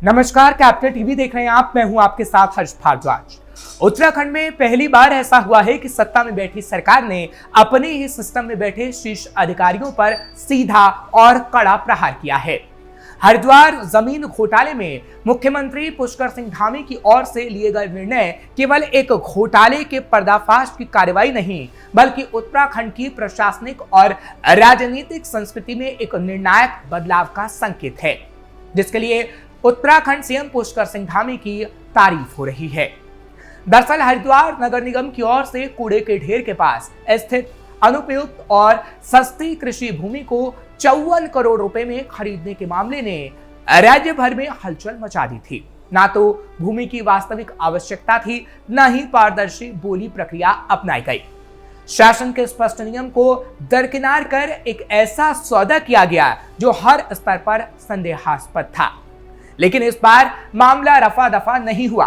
नमस्कार, capital TV देख रहे हैं आप। मैं हूं आपके साथ हर्ष भारद्वाज। उत्तराखंड में पहली बार ऐसा हुआ है कि सत्ता में बैठी सरकार ने अपने ही सिस्टम में बैठे शीर्ष अधिकारियों पर सीधा और कड़ा प्रहार किया है। हरिद्वार जमीन घोटाले में मुख्यमंत्री पुष्कर सिंह धामी की ओर से लिए गए निर्णय केवल एक घोटाले के पर्दाफाश की कार्रवाई नहीं, बल्कि उत्तराखंड की प्रशासनिक और राजनीतिक संस्कृति में एक निर्णायक बदलाव का संकेत है, जिसके लिए उत्तराखंड सीएम पुष्कर सिंह धामी की तारीफ हो रही है। दरअसल हरिद्वार नगर निगम की ओर से कूड़े के ढेर के पास स्थित अनुपयुक्त और सस्ती कृषि भूमि को 54 करोड़ रुपए में खरीदने के मामले ने राज्य भर में हलचल मचा दी थी। ना तो भूमि की वास्तविक आवश्यकता थी, न ही पारदर्शी बोली प्रक्रिया अपनाई गई। शासन के स्पष्ट नियम को दरकिनार कर एक ऐसा सौदा किया गया जो हर स्तर पर संदेहास्पद था। लेकिन इस बार मामला रफा दफा नहीं हुआ।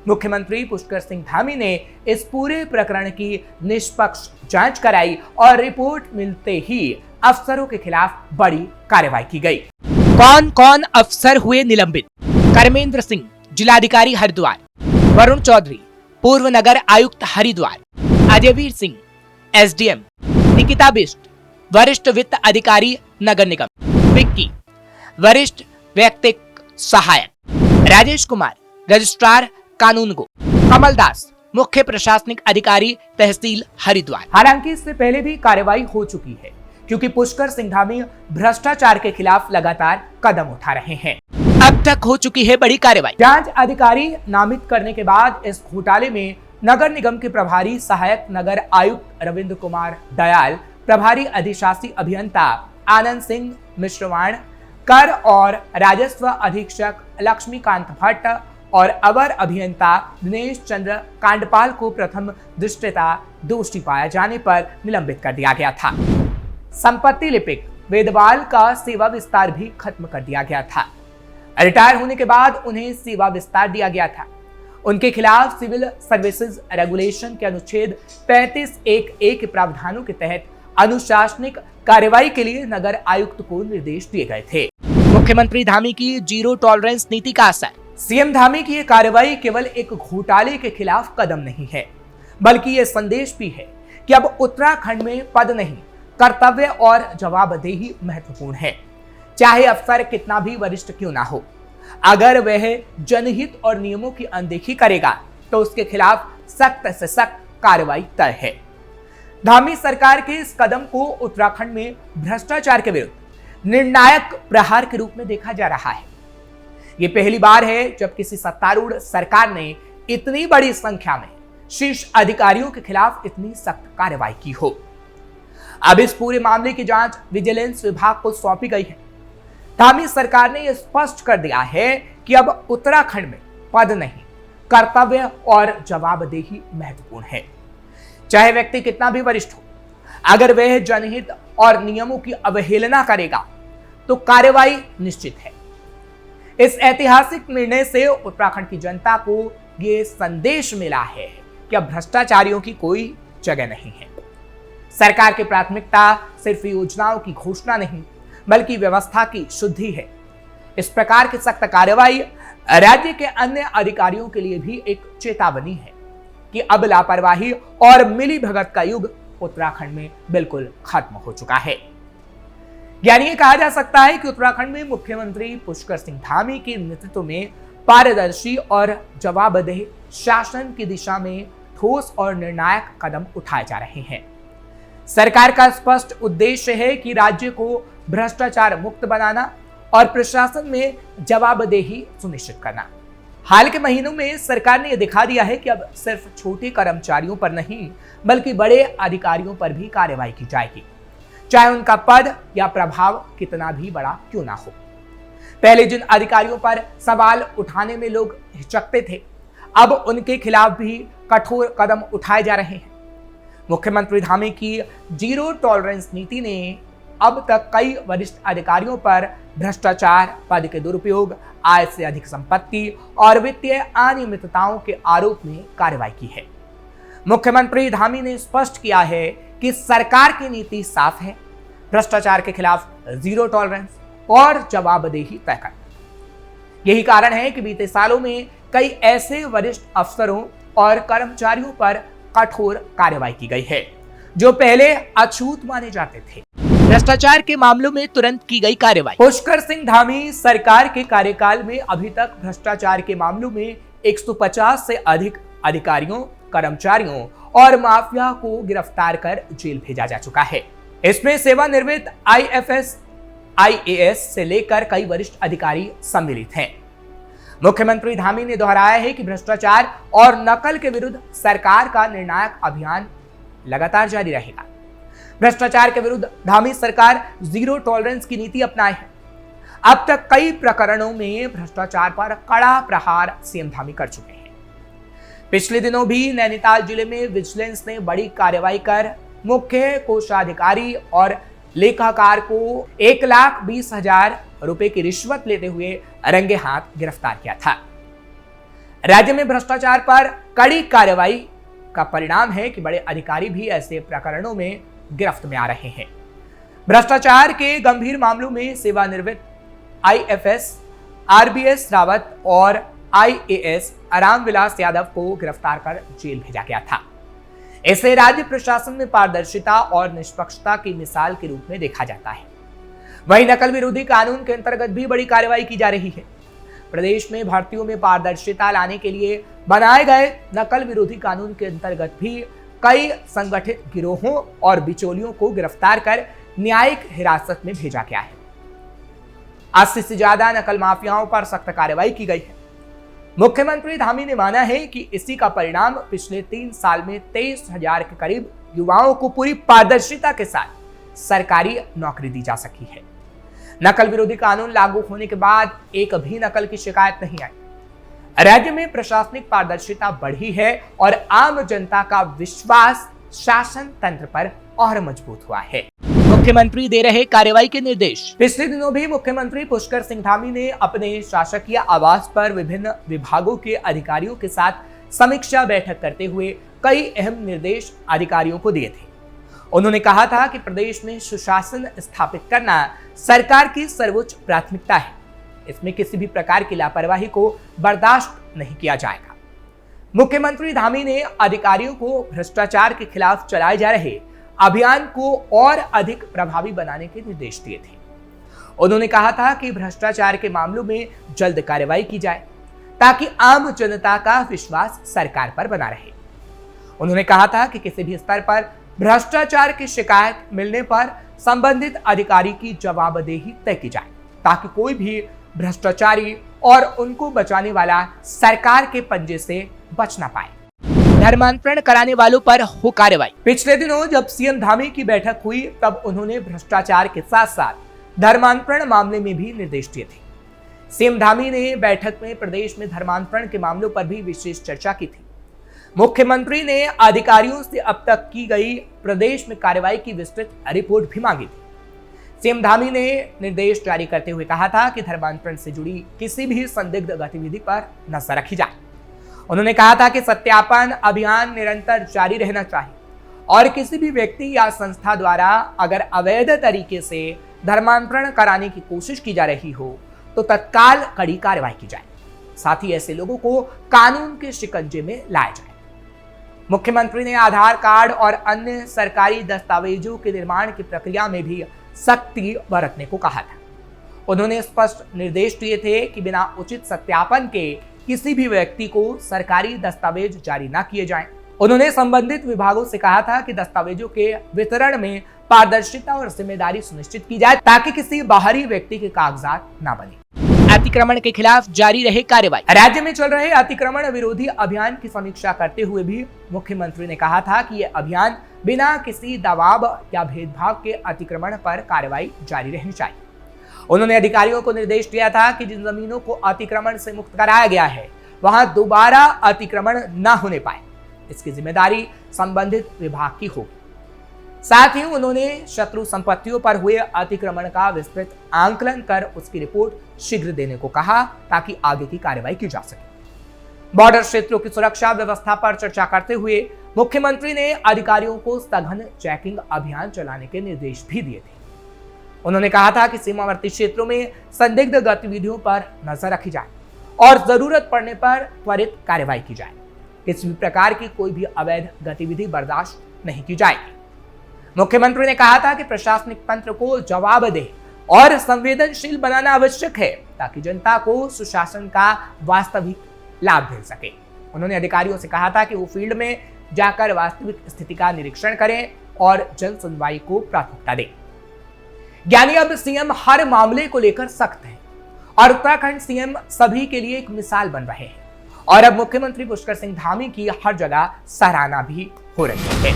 मुख्यमंत्री पुष्कर सिंह धामी ने इस पूरे प्रकरण की निष्पक्ष जांच कराई और रिपोर्ट मिलते ही अफसरों के खिलाफ बड़ी कार्रवाई की गई। कौन कौन अफसर हुए निलंबित? कर्मेंद्र सिंह, जिलाधिकारी हरिद्वार; वरुण चौधरी, पूर्व नगर आयुक्त हरिद्वार; अजयवीर सिंह, एसडीएम; निकिता बिष्ट, वरिष्ठ वित्त अधिकारी नगर निगम; विक्की, वरिष्ठ व्यक्तिक सहायक; राजेश कुमार, रजिस्ट्रार कानून गो; कमल दास, मुख्य प्रशासनिक अधिकारी तहसील हरिद्वार। हालांकि इससे पहले भी कार्रवाई हो चुकी है, क्योंकि पुष्कर सिंह धामी भ्रष्टाचार के खिलाफ लगातार कदम उठा रहे हैं। अब तक हो चुकी है बड़ी कार्रवाई। जांच अधिकारी नामित करने के बाद इस घोटाले में नगर निगम के प्रभारी सहायक नगर आयुक्त रविंद्र कुमार दयाल, प्रभारी अधिशासी अभियंता आनंद सिंह मिश्रवाण, कर और राजस्व अधीक्षक लक्ष्मीकांत भट्ट और अवर अभियंता दिनेश चंद्र कांडपाल को प्रथम दृष्टया दोषी पाया जाने पर निलंबित कर दिया गया था। संपत्ति लिपिक वेदवाल का सेवा विस्तार भी खत्म कर दिया गया था। रिटायर होने के बाद उन्हें सेवा विस्तार दिया गया था। उनके खिलाफ सिविल सर्विसेज रेगुलेशन के अनुच्छेद 35(1)(a) के प्रावधानों के तहत अनुशासनिक कार्रवाई के लिए नगर आयुक्त को निर्देश दिए गए थे। मुख्यमंत्री धामी की जीरो टॉलरेंस नीति का असर। सीएम धामी की यह कार्रवाई केवल एक घोटाले के खिलाफ कदम नहीं है, बल्कि यह संदेश भी है कि अब उत्तराखंड में पद नहीं, कर्तव्य और जवाबदेही महत्वपूर्ण है। चाहे अफसर कितना भी वरिष्ठ क्यों ना हो, अगर वह जनहित और नियमों की अनदेखी करेगा तो उसके खिलाफ सख्त से सख्त कार्रवाई तय है। धामी सरकार के इस कदम को उत्तराखंड में भ्रष्टाचार के विरुद्ध निर्णायक प्रहार के रूप में देखा जा रहा है। ये पहली बार है जब किसी सत्तारूढ़ सरकार ने इतनी बड़ी संख्या में शीर्ष अधिकारियों के खिलाफ इतनी सख्त कार्रवाई की हो। अब इस पूरे मामले की जांच विजिलेंस विभाग को सौंपी गई है। धामी सरकार ने यह स्पष्ट कर दिया है कि अब उत्तराखंड में पद नहीं, कर्तव्य और जवाबदेही महत्वपूर्ण है। चाहे व्यक्ति कितना भी वरिष्ठ हो, अगर वह जनहित और नियमों की अवहेलना करेगा तो कार्रवाई निश्चित है। इस ऐतिहासिक निर्णय से उत्तराखंड की जनता को यह संदेश मिला है कि अब भ्रष्टाचारियों की कोई जगह नहीं है। सरकार की प्राथमिकता सिर्फ योजनाओं की घोषणा नहीं, बल्कि व्यवस्था की शुद्धि है। इस प्रकार की सख्त कार्रवाई राज्य के अन्य अधिकारियों के लिए भी एक चेतावनी है कि अब लापरवाही और मिलीभगत का युग उत्तराखंड में बिल्कुल खत्म हो चुका है। यानी ये कहा जा सकता है कि उत्तराखंड में मुख्यमंत्री पुष्कर सिंह धामी के नेतृत्व में पारदर्शी और जवाबदेह शासन की दिशा में ठोस और निर्णायक कदम उठाए जा रहे हैं। सरकार का स्पष्ट उद्देश्य है कि राज्य को भ्रष्टाचार मुक्त बनाना और प्रशासन में जवाबदेही सुनिश्चित करना। हाल के महीनों में सरकार ने यह दिखा दिया है कि अब सिर्फ छोटे कर्मचारियों पर नहीं, बल्कि बड़े अधिकारियों पर भी कार्रवाई की जाएगी, चाहे उनका पद या प्रभाव कितना भी बड़ा क्यों ना हो। पहले जिन अधिकारियों पर सवाल उठाने में लोग हिचकते थे, अब उनके खिलाफ भी कठोर कदम उठाए जा रहे हैं। मुख्यमंत्री धामी की जीरो टॉलरेंस नीति ने अब तक कई वरिष्ठ अधिकारियों पर भ्रष्टाचार, पद के दुरुपयोग, आय से अधिक संपत्ति और वित्तीय अनियमितताओं के आरोप में कार्रवाई की है। मुख्यमंत्री धामी ने स्पष्ट किया है कि सरकार की नीति साफ है, भ्रष्टाचार के खिलाफ जीरो टॉलरेंस और जवाबदेही तय करना। यही कारण है कि बीते सालों में कई ऐसे वरिष्ठ अफसरों और कर्मचारियों पर कठोर कार्रवाई की गई है जो पहले अछूत माने जाते थे। भ्रष्टाचार के मामलों में तुरंत की गई कार्रवाई। पुष्कर सिंह धामी सरकार के कार्यकाल में अभी तक भ्रष्टाचार के मामलों में 150 से अधिक अधिकारियों, कर्मचारियों और माफिया को गिरफ्तार कर जेल भेजा जा चुका है। इसमें सेवानिवृत्त IFS, IAS से लेकर कई वरिष्ठ अधिकारी सम्मिलित हैं। मुख्यमंत्री धामी ने दोहराया है कि भ्रष्टाचार और नकल के विरुद्ध सरकार का निर्णायक अभियान लगातार जारी रहेगा। भ्रष्टाचार के विरुद्ध धामी सरकार जीरो टॉलरेंस की नीति अपनाए है। अब तक कई प्रकरणों में भ्रष्टाचार पर कड़ा प्रहार सीएम धामी कर चुके हैं। पिछले दिनों भी नैनीताल जिले में विजिलेंस ने बड़ी कार्रवाई कर मुख्य कोषाधिकारी और लेखाकार को 1,20,000 रुपए की रिश्वत लेते हुए रंगे हाथ गिरफ्तार किया था। राज्य में भ्रष्टाचार पर कड़ी कार्रवाई का परिणाम है कि बड़े अधिकारी भी ऐसे प्रकरणों में गिरफ्त में आ रहे हैं। भ्रष्टाचार के गंभीर मामलों में सेवानिवृत्त IFS, RBS रावत और IAS रामविलास यादव को गिरफ्तार कर जेल भेजा गया था। इसे राज्य प्रशासन में पारदर्शिता और निष्पक्षता की मिसाल के रूप में देखा जाता है। वहीं नकल विरोधी कानून के अंतर्गत भी बड़ी कार्रवाई की जा रही है। प्रदेश में भर्तियों में पारदर्शिता लाने के लिए बनाए गए नकल विरोधी कानून के अंतर्गत भी कई संगठित गिरोहों और बिचौलियों को गिरफ्तार कर न्यायिक हिरासत में भेजा गया है। 80 से ज्यादा नकल माफियाओं पर सख्त कार्रवाई की गई है। मुख्यमंत्री धामी ने माना है कि इसी का परिणाम पिछले 3 साल में 23,000 के करीब युवाओं को पूरी पारदर्शिता के साथ सरकारी नौकरी दी जा सकी है। नकल विरोधी कानून लागू होने के बाद एक भी नकल की शिकायत नहीं आई। राज्य में प्रशासनिक पारदर्शिता बढ़ी है और आम जनता का विश्वास शासन तंत्र पर और मजबूत हुआ है। मुख्यमंत्री दे रहे कार्रवाई के निर्देश। पिछले दिनों भी मुख्यमंत्री पुष्कर सिंह धामी ने अपने शासकीय आवास पर विभिन्न विभागों के अधिकारियों के साथ समीक्षा बैठक करते हुए कई अहम निर्देश अधिकारियों को दिए थे। उन्होंने कहा था कि प्रदेश में सुशासन स्थापित करना सरकार की सर्वोच्च प्राथमिकता है। इसमें किसी भी प्रकार की लापरवाही को बर्दाश्त नहीं किया जाएगा। मुख्यमंत्री धामी ने अधिकारियों को भ्रष्टाचार के खिलाफ चलाए जा रहे अभियान को और अधिक प्रभावी बनाने के निर्देश दिए थे। उन्होंने कहा था कि भ्रष्टाचार के मामलों में जल्द कार्रवाई की जाए ताकि आम जनता का विश्वास सरकार पर बना रहे। उन्होंने कहा था कि किसी भी स्तर पर भ्रष्टाचार की शिकायत मिलने पर संबंधित अधिकारी की जवाबदेही तय की जाए ताकि कोई भी भ्रष्टाचारी और उनको बचाने वाला सरकार के पंजे से बच ना पाए। धर्मांतरण कराने वालों पर हो कार्रवाई। पिछले दिनों जब सीएम धामी की बैठक हुई तब उन्होंने भ्रष्टाचार के साथ साथ धर्मांतरण मामले में भी निर्देश दिए थे। सीएम धामी ने बैठक में प्रदेश में धर्मांतरण के मामलों पर भी विशेष चर्चा की थी। मुख्यमंत्री ने अधिकारियों से अब तक की गई प्रदेश में कार्रवाई की विस्तृत रिपोर्ट भी मांगी थी। सीएम धामी ने निर्देश जारी करते हुए कहा था कि धर्मांतरण से जुड़ी किसी भी संदिग्ध गतिविधि पर नजर रखी जाए। उन्होंने कहा था कि सत्यापन अभियान निरंतर जारी रहना चाहिए और किसी भी व्यक्ति या संस्था द्वारा अगर अवैध तरीके से धर्मांतरण कराने की कोशिश की जा रही हो तो तत्काल कड़ी कार्रवाई की जाए। साथ ही ऐसे लोगों को कानून के शिकंजे में लाया जाए। मुख्यमंत्री ने आधार कार्ड और अन्य सरकारी दस्तावेजों के निर्माण की प्रक्रिया में भी सख्ती बरतने को कहा था। उन्होंने स्पष्ट निर्देश दिए थे कि बिना उचित सत्यापन के किसी भी व्यक्ति को सरकारी दस्तावेज जारी न किए जाएं। उन्होंने संबंधित विभागों से कहा था कि दस्तावेजों के वितरण में पारदर्शिता और जिम्मेदारी सुनिश्चित की जाए ताकि किसी बाहरी व्यक्ति के कागजात न बने। अतिक्रमण के खिलाफ जारी रहे कार्रवाई। राज्य में चल रहे अतिक्रमण विरोधी अभियान की समीक्षा करते हुए भी मुख्यमंत्री ने कहा था कि यह अभियान बिना किसी दबाव या भेदभाव के अतिक्रमण पर कार्रवाई जारी रहनी चाहिए। उन्होंने अधिकारियों को निर्देश दिया था कि जिन जमीनों को अतिक्रमण से मुक्त कराया गया है वहां दोबारा अतिक्रमण न होने पाए, इसकी जिम्मेदारी संबंधित विभाग की होगी। साथ ही उन्होंने शत्रु संपत्तियों पर हुए अतिक्रमण का विस्तृत आंकलन कर उसकी रिपोर्ट शीघ्र देने को कहा ताकि आगे की कार्रवाई की जा सके। बॉर्डर क्षेत्रों की सुरक्षा व्यवस्था पर चर्चा करते हुए मुख्यमंत्री ने अधिकारियों को सघन चेकिंग अभियान चलाने के निर्देश भी दिए थे। उन्होंने कहा था कि सीमावर्ती क्षेत्रों में संदिग्ध गतिविधियों पर नजर रखी जाए। और जरूरत पड़ने पर त्वरित कार्रवाई की जाए। किसी भी प्रकार की कोई भी अवैध गतिविधि बर्दाश्त नहीं की जाएगी। मुख्यमंत्री ने कहा था कि प्रशासनिक तंत्र को जवाबदेह और संवेदनशील बनाना आवश्यक है ताकि जनता को सुशासन का वास्तविक लाभ मिल सके। उन्होंने अधिकारियों से कहा था कि वो फील्ड में जाकर वास्तविक स्थिति का निरीक्षण करें और जन सुनवाई को प्राथमिकता दें। यानी अब सीएम हर मामले को लेकर सख्त हैं और उत्तराखंड सीएम सभी के लिए एक मिसाल बन रहे हैं और अब मुख्यमंत्री पुष्कर सिंह धामी की हर जगह सराहना भी हो रही है।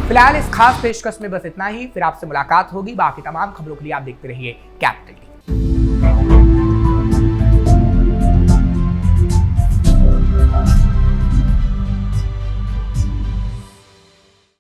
फिलहाल इस खास पेशकश में बस इतना ही। फिर आपसे मुलाकात होगी। बाकी तमाम खबरों के लिए आप देखते रहिए कैपिटल टीवी।